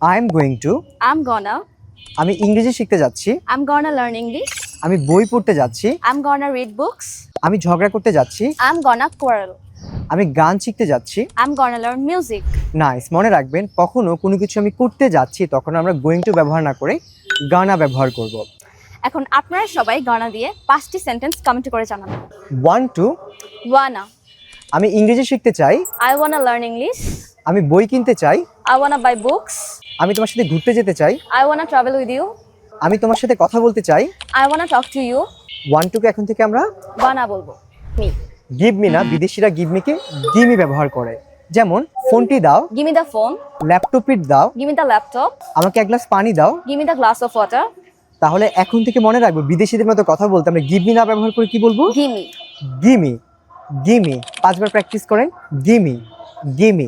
I am going to. I'm gonna. আমি ইংরেজি শিখতে যাচ্ছি। I'm gonna learn English. আমি বই পড়তে যাচ্ছি। I'm gonna read books. আমি ঝগড়া করতে যাচ্ছি। I'm gonna quarrel. আমি গান শিখতে যাচ্ছি। I'm gonna learn music. Nice, মনে রাখবেন কখনো কোনো কিছু আমি করতে যাচ্ছি তখন আমরা গোয়িং টু ব্যবহার না করে গানা ব্যবহার করব। এখন আপনারা সবাই gonna দিয়ে 5টি সেন্টেন্স কমেন্ট করে জানাবেন। 1 2 Wanna. আমি ইংরেজি শিখতে চাই। I wanna learn English. আমি বই কিনতে চাই। I wanna buy books. আমি তোমার সাথে ঘুরতে যেতে চাই। I wanna travel with you. আমি তোমার সাথে কথা বলতে চাই। I wanna talk to you. 1 2 কে এখন থেকে আমরা Wanna বলবো। Me. গিভ মি না, বিদেশিরা গিভ মি কে গিমি ব্যবহার করে। যেমন ফোনটি দাও, Give me the phone. ল্যাপটপটি দাও, Give me the laptop. আমাকে এক গ্লাস পানি দাও। Give me the glass of water. তাহলে এখন থেকে মনে রাখবো বিদেশিদের মতো কথা বলতে আমরা গিভ মি না ব্যবহার করে কি বলবো? Give me. গিমি। গিমি 5 বার প্র্যাকটিস করেন। Gimme, gimme.